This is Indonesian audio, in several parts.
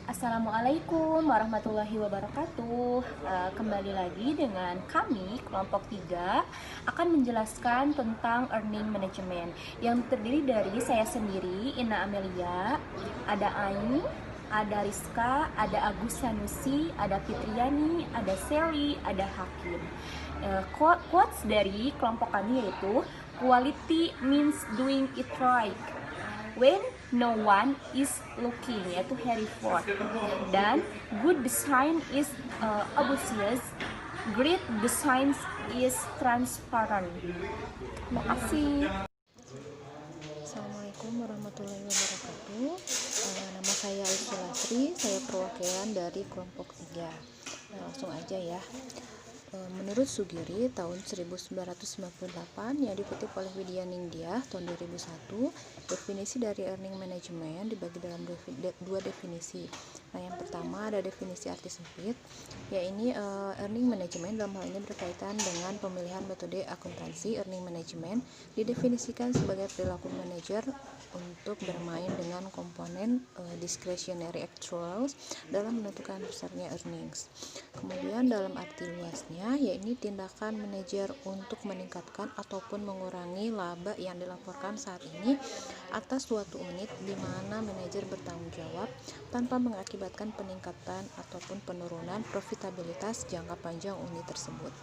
Assalamualaikum warahmatullahi wabarakatuh. Kembali lagi dengan kami, kelompok 3 akan menjelaskan tentang earning management yang terdiri dari saya sendiri, Ina Amelia, ada Ain, ada Rizka, ada Agus Sanusi, ada Fitriani, ada Sally, ada Hakim. Quotes dari kelompok kami yaitu quality means doing it right when no one is looking, yaitu Harry Ford. Dan good design is obvious, great design is transparent. Terima kasih. Assalamualaikum warahmatullahi wabarakatuh. Nama saya Aisyah Lasri, saya perwakilan dari kelompok 3. Langsung aja ya. Menurut Sugiri tahun 1998 yang dikutip oleh Widya Ningtyah tahun 2001, definisi dari earning management dibagi dalam dua definisi. Nah, yang pertama ada definisi arti sempit, yaitu earning management dalam hal ini berkaitan dengan pemilihan metode akuntansi. Earning management didefinisikan sebagai perilaku manajer untuk bermain dengan komponen discretionary actuals dalam menentukan besarnya earnings. Kemudian dalam arti luasnya, yaitu tindakan manajer untuk meningkatkan ataupun mengurangi laba yang dilaporkan saat ini atas suatu unit di mana manajer bertanggung jawab tanpa mengakibatkan peningkatan ataupun penurunan profitabilitas jangka panjang unit tersebut.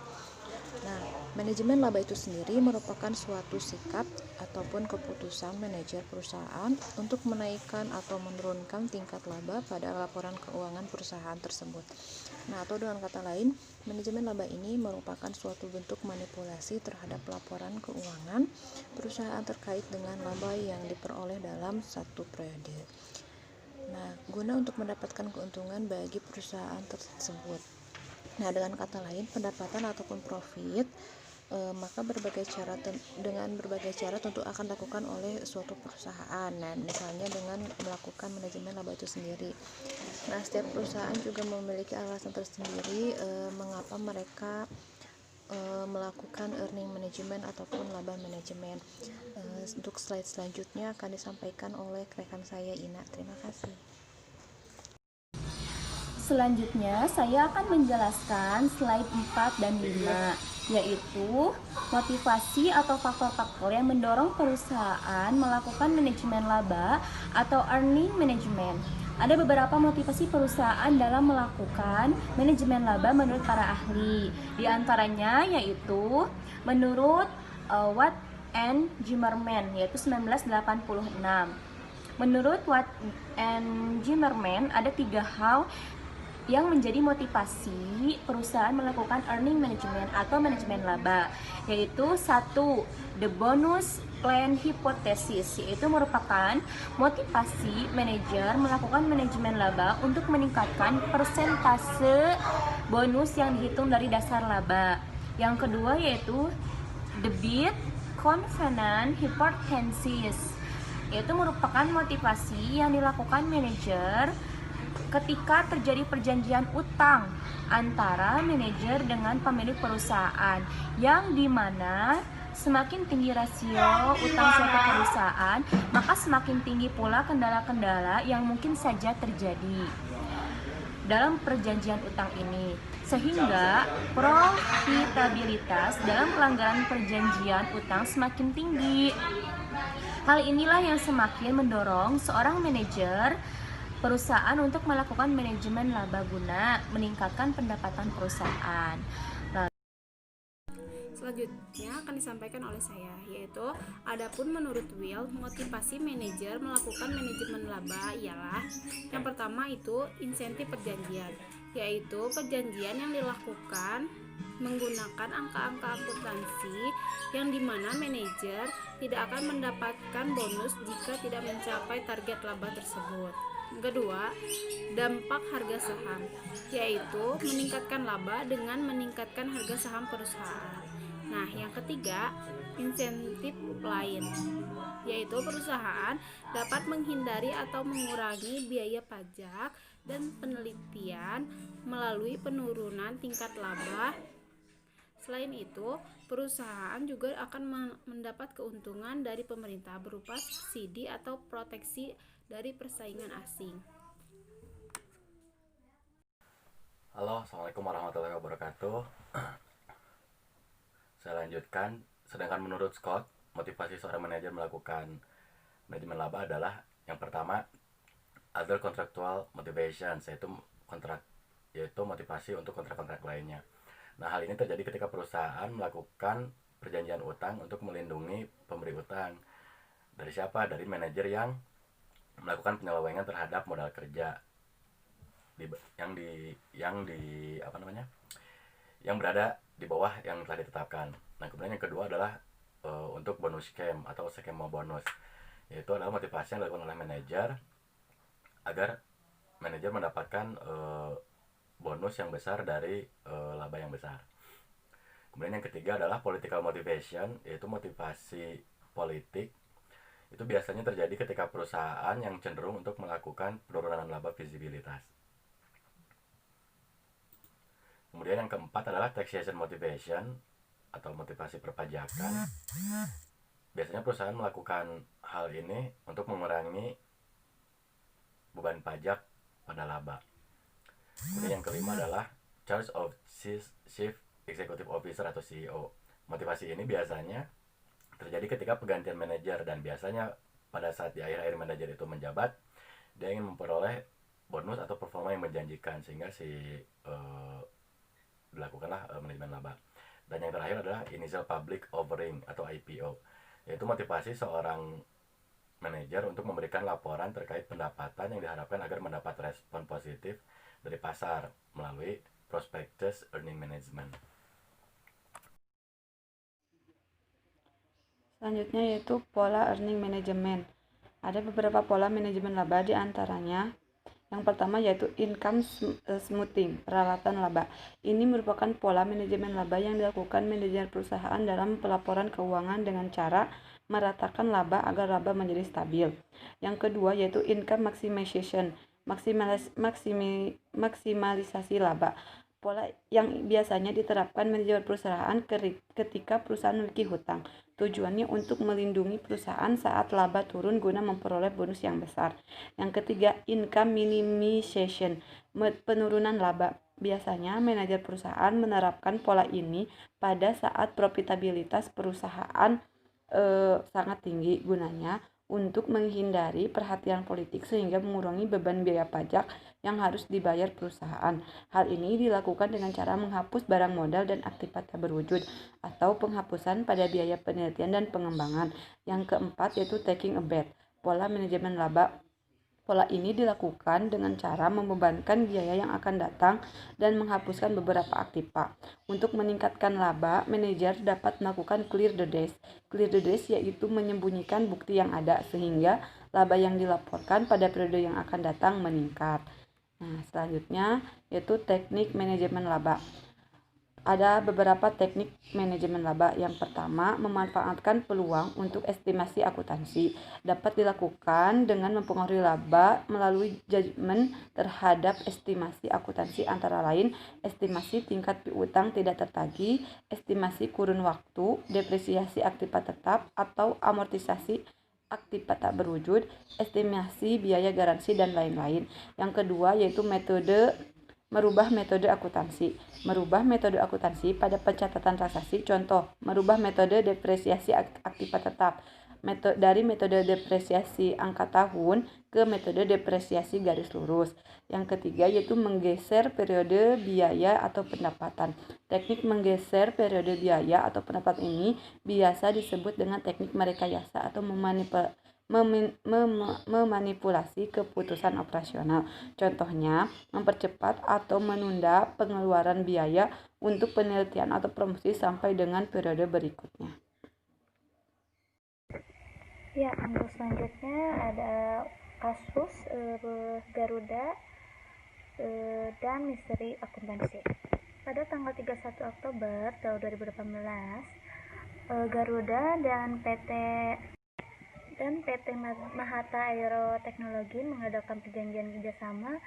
Nah, manajemen laba itu sendiri merupakan suatu sikap ataupun keputusan manajer perusahaan untuk menaikkan atau menurunkan tingkat laba pada laporan keuangan perusahaan tersebut. Nah, atau dengan kata lain, manajemen laba ini merupakan suatu bentuk manipulasi terhadap laporan keuangan perusahaan terkait dengan laba yang diperoleh dalam satu periode. Nah, guna untuk mendapatkan keuntungan bagi perusahaan tersebut. Nah, dengan kata lain, pendapatan ataupun profit, maka dengan berbagai cara tentu akan dilakukan oleh suatu perusahaan. Nah, misalnya dengan melakukan manajemen laba itu sendiri. Nah, setiap perusahaan juga memiliki alasan tersendiri mengapa mereka melakukan earning management ataupun laba manajemen. Untuk slide selanjutnya akan disampaikan oleh rekan saya Ina. Terima kasih. Selanjutnya, saya akan menjelaskan slide 4 dan 5, yaitu motivasi atau faktor-faktor yang mendorong perusahaan melakukan manajemen laba atau earning management. Ada beberapa motivasi perusahaan dalam melakukan manajemen laba menurut para ahli. Di antaranya yaitu menurut Watt and Zimmerman, yaitu 1986. Menurut Watt and Zimmerman, ada 3 hal yang menjadi motivasi perusahaan melakukan earning management atau manajemen laba, yaitu 1. The bonus plan hypothesis, yaitu merupakan motivasi manajer melakukan manajemen laba untuk meningkatkan persentase bonus yang dihitung dari dasar laba. Yang kedua yaitu the bid covenant hypothesis, yaitu merupakan motivasi yang dilakukan manajer ketika terjadi perjanjian utang antara manajer dengan pemilik perusahaan, yang dimana semakin tinggi rasio utang suatu perusahaan, maka semakin tinggi pula kendala-kendala yang mungkin saja terjadi dalam perjanjian utang ini, sehingga profitabilitas dalam pelanggaran perjanjian utang semakin tinggi. Hal inilah yang semakin mendorong seorang manajer perusahaan untuk melakukan manajemen laba guna meningkatkan pendapatan perusahaan. Selanjutnya akan disampaikan oleh saya, yaitu adapun menurut Will, motivasi manajer melakukan manajemen laba ialah yang pertama itu insentif perjanjian, yaitu perjanjian yang dilakukan menggunakan angka-angka akuntansi yang dimana manajer tidak akan mendapatkan bonus jika tidak mencapai target laba tersebut. Kedua, dampak harga saham, yaitu meningkatkan laba dengan meningkatkan harga saham perusahaan. Nah, yang ketiga, insentif lain, yaitu perusahaan dapat menghindari atau mengurangi biaya pajak dan penelitian melalui penurunan tingkat laba. Selain itu, perusahaan juga akan mendapat keuntungan dari pemerintah berupa subsidi atau proteksi dari persaingan asing. Halo, Assalamualaikum warahmatullahi wabarakatuh. Saya lanjutkan. Sedangkan menurut Scott, motivasi seorang manajer melakukan manajemen laba adalah yang pertama, other contractual motivations, yaitu motivasi untuk kontrak-kontrak lainnya. Nah, hal ini terjadi ketika perusahaan melakukan perjanjian utang untuk melindungi pemberi utang. Dari siapa? Dari manajer yang melakukan penyelewengan terhadap modal kerja di, yang berada di bawah yang telah ditetapkan. Nah, kemudian yang kedua adalah untuk bonus scam atau skema bonus, yaitu adalah motivasi yang dilakukan oleh manajer agar manajer mendapatkan bonus yang besar dari laba yang besar. Kemudian yang ketiga adalah political motivation, yaitu motivasi politik. Itu biasanya terjadi ketika perusahaan yang cenderung untuk melakukan penurunan laba visibilitas. Kemudian yang keempat adalah taxation motivation atau motivasi perpajakan. Biasanya perusahaan melakukan hal ini untuk mengurangi beban pajak pada laba. Kemudian yang kelima adalah charge of chief executive officer atau CEO. Motivasi ini biasanya terjadi ketika pergantian manajer, dan biasanya pada saat di akhir-akhir manajer itu menjabat, dia ingin memperoleh bonus atau performa yang menjanjikan, sehingga dilakukanlah manajemen laba. Dan yang terakhir adalah initial public offering atau IPO, yaitu motivasi seorang manajer untuk memberikan laporan terkait pendapatan yang diharapkan agar mendapat respon positif dari pasar melalui prospectus earning management. Selanjutnya yaitu pola earning management. Ada beberapa pola manajemen laba, di antaranya yang pertama yaitu income smoothing, perawatan laba. Ini merupakan pola manajemen laba yang dilakukan manajer perusahaan dalam pelaporan keuangan dengan cara meratakan laba agar laba menjadi stabil. Yang kedua yaitu income maximization, maksimalisasi laba. Pola yang biasanya diterapkan manajer perusahaan ketika perusahaan memiliki hutang. Tujuannya untuk melindungi perusahaan saat laba turun guna memperoleh bonus yang besar. Yang ketiga, income minimization, penurunan laba. Biasanya manajer perusahaan menerapkan pola ini pada saat profitabilitas perusahaan sangat tinggi, gunanya untuk menghindari perhatian politik sehingga mengurangi beban biaya pajak yang harus dibayar perusahaan. Hal ini dilakukan dengan cara menghapus barang modal dan aktiva tak berwujud atau penghapusan pada biaya penelitian dan pengembangan. Yang keempat yaitu taking a bet, pola manajemen laba. Pola ini dilakukan dengan cara membebankan biaya yang akan datang dan menghapuskan beberapa aktiva. Untuk meningkatkan laba, manajer dapat melakukan clear the dash. Clear the dash yaitu menyembunyikan bukti yang ada sehingga laba yang dilaporkan pada periode yang akan datang meningkat. Nah, selanjutnya yaitu teknik manajemen laba. Ada beberapa teknik manajemen laba. Yang pertama, memanfaatkan peluang untuk estimasi akuntansi. Dapat dilakukan dengan mempengaruhi laba melalui judgement terhadap estimasi akuntansi, antara lain estimasi tingkat piutang tidak tertagih, estimasi kurun waktu, depresiasi aktiva tetap atau amortisasi aktiva tak berwujud, estimasi biaya garansi, dan lain-lain. Yang kedua yaitu merubah metode akuntansi. Merubah metode akuntansi pada pencatatan transaksi. Contoh, merubah metode depresiasi aktiva tetap dari metode depresiasi angka tahun ke metode depresiasi garis lurus. Yang ketiga yaitu menggeser periode biaya atau pendapatan. Teknik menggeser periode biaya atau pendapatan ini biasa disebut dengan teknik merekayasa atau memanipulasi keputusan operasional. Contohnya, mempercepat atau menunda pengeluaran biaya untuk penelitian atau promosi sampai dengan periode berikutnya. Ya, untuk selanjutnya ada kasus Garuda dan misteri akuntansi. Pada tanggal 31 Oktober tahun 2018, Garuda dan PT Mahata Aero Teknologi mengadakan perjanjian kerjasama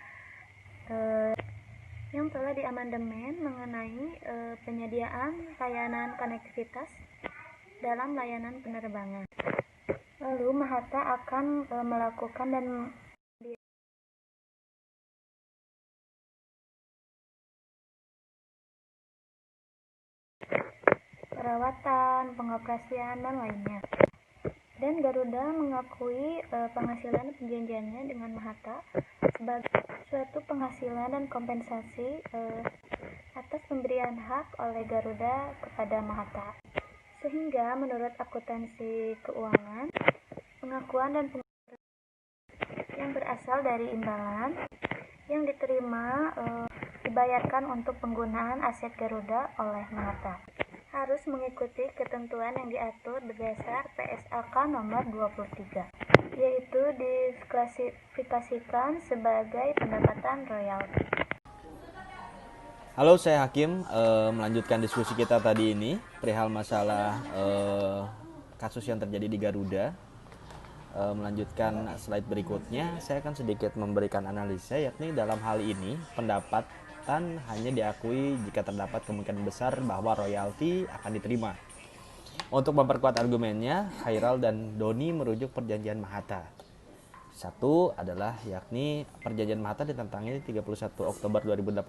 yang telah diamandemen mengenai penyediaan layanan konektivitas dalam layanan penerbangan. Lalu Mahata akan melakukan dan perawatan, pengoperasian, dan lainnya. Dan Garuda mengakui penghasilan perjanjiannya dengan Mahata sebagai suatu penghasilan dan kompensasi atas pemberian hak oleh Garuda kepada Mahata. Sehingga menurut akuntansi keuangan, pengakuan dan yang berasal dari imbalan yang diterima dibayarkan untuk penggunaan aset Garuda oleh Mahata harus mengikuti ketentuan yang diatur berdasar PSAK nomor 23, yaitu diklasifikasikan sebagai pendapatan royalti. Halo, saya Hakim. Melanjutkan diskusi kita tadi ini perihal masalah kasus yang terjadi di Garuda. Melanjutkan slide berikutnya, saya akan sedikit memberikan analisa, yakni dalam hal ini pendapatan hanya diakui jika terdapat kemungkinan besar bahwa royalti akan diterima. Untuk memperkuat argumennya, Khairal dan Doni merujuk perjanjian Mahata. Satu adalah yakni perjanjian Mahata ditandatangani 31 Oktober 2018.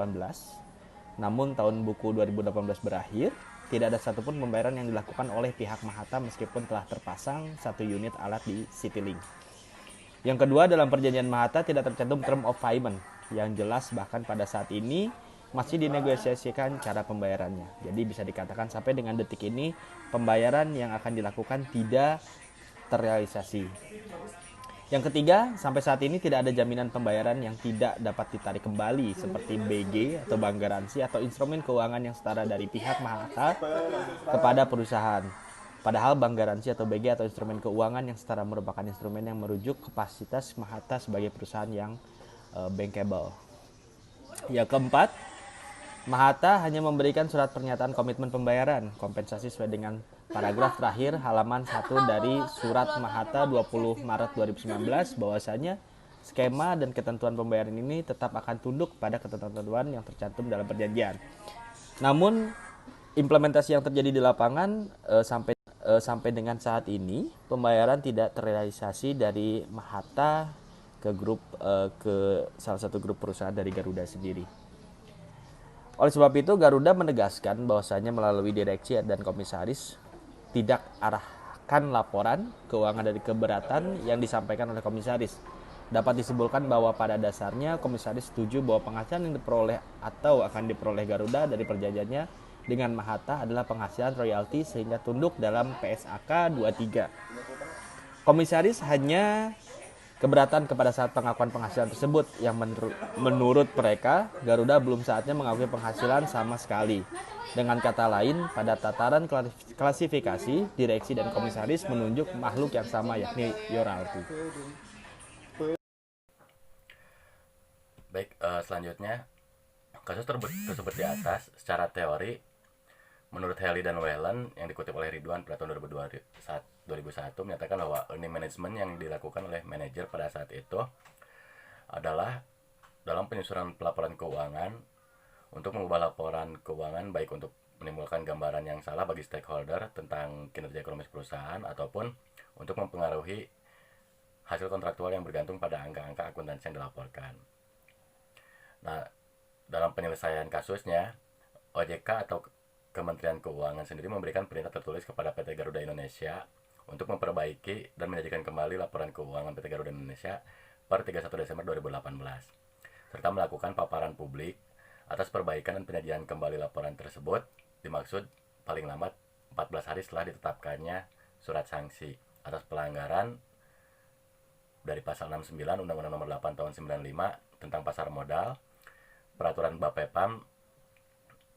Namun tahun buku 2018 berakhir, tidak ada satupun pembayaran yang dilakukan oleh pihak Mahata meskipun telah terpasang 1 unit alat di Citylink. Yang kedua, dalam perjanjian Mahata tidak tercantum term of payment yang jelas, bahkan pada saat ini masih dinegosiasikan cara pembayarannya. Jadi bisa dikatakan sampai dengan detik ini pembayaran yang akan dilakukan tidak terrealisasi. Yang ketiga, sampai saat ini tidak ada jaminan pembayaran yang tidak dapat ditarik kembali seperti BG atau bank garansi atau instrumen keuangan yang setara dari pihak Mahata kepada perusahaan. Padahal bank garansi atau BG atau instrumen keuangan yang setara merupakan instrumen yang merujuk kapasitas Mahata sebagai perusahaan yang bankable. Yang keempat, Mahata hanya memberikan surat pernyataan komitmen pembayaran kompensasi sesuai dengan paragraf terakhir halaman 1 dari surat Mahata 20 Maret 2019 bahwasanya skema dan ketentuan pembayaran ini tetap akan tunduk pada ketentuan yang tercantum dalam perjanjian. Namun implementasi yang terjadi di lapangan sampai dengan saat ini pembayaran tidak terrealisasi dari Mahata ke salah satu grup perusahaan dari Garuda sendiri. Oleh sebab itu, Garuda menegaskan bahwasanya melalui direksi dan komisaris tidak arahkan laporan keuangan dari keberatan yang disampaikan oleh komisaris. Dapat disimpulkan bahwa pada dasarnya komisaris setuju bahwa penghasilan yang diperoleh atau akan diperoleh Garuda dari perjanjiannya dengan Mahata adalah penghasilan royalti sehingga tunduk dalam PSAK 23. Komisaris hanya keberatan kepada saat pengakuan penghasilan tersebut yang menurut mereka Garuda belum saatnya mengakui penghasilan sama sekali. Dengan kata lain, pada tataran klasifikasi, direksi dan komisaris menunjuk makhluk yang sama yakni royalti. Baik, selanjutnya kasus tersebut di atas secara teori menurut Haley dan Whelan yang dikutip oleh Ridwan pada tahun 2001 menyatakan bahwa earning management yang dilakukan oleh manajer pada saat itu adalah dalam penyusunan pelaporan keuangan untuk mengubah laporan keuangan baik untuk menimbulkan gambaran yang salah bagi stakeholder tentang kinerja ekonomis perusahaan ataupun untuk mempengaruhi hasil kontraktual yang bergantung pada angka-angka akuntansi yang dilaporkan. Nah, dalam penyelesaian kasusnya, OJK atau Kementerian Keuangan sendiri memberikan perintah tertulis kepada PT Garuda Indonesia untuk memperbaiki dan menyajikan kembali laporan keuangan PT Garuda Indonesia per 31 Desember 2018 serta melakukan paparan publik atas perbaikan dan penyajian kembali laporan tersebut dimaksud paling lambat 14 hari setelah ditetapkannya surat sanksi atas pelanggaran dari pasal 69 Undang-Undang Nomor 8 Tahun 95 tentang pasar modal, Peraturan Bapepam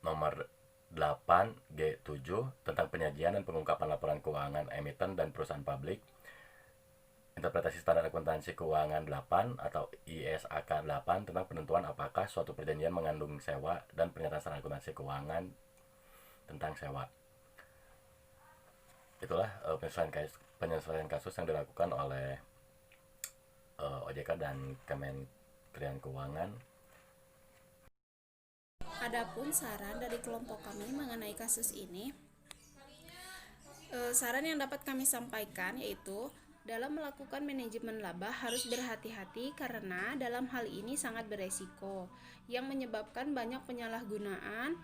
Nomor 8G7 tentang penyajian dan pengungkapan laporan keuangan emiten dan perusahaan publik, interpretasi standar akuntansi keuangan 8 atau ISAK 8 tentang penentuan apakah suatu perjanjian mengandung sewa dan pernyataan standar akuntansi keuangan tentang sewa. Itulah penyelesaian kasus yang dilakukan oleh OJK dan Kementerian Keuangan. Adapun saran dari kelompok kami mengenai kasus ini, saran yang dapat kami sampaikan yaitu dalam melakukan manajemen laba harus berhati-hati karena dalam hal ini sangat beresiko yang menyebabkan banyak penyalahgunaan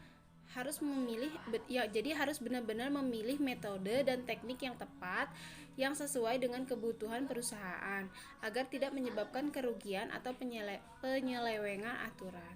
jadi harus benar-benar memilih metode dan teknik yang tepat yang sesuai dengan kebutuhan perusahaan agar tidak menyebabkan kerugian atau penyelewengan aturan.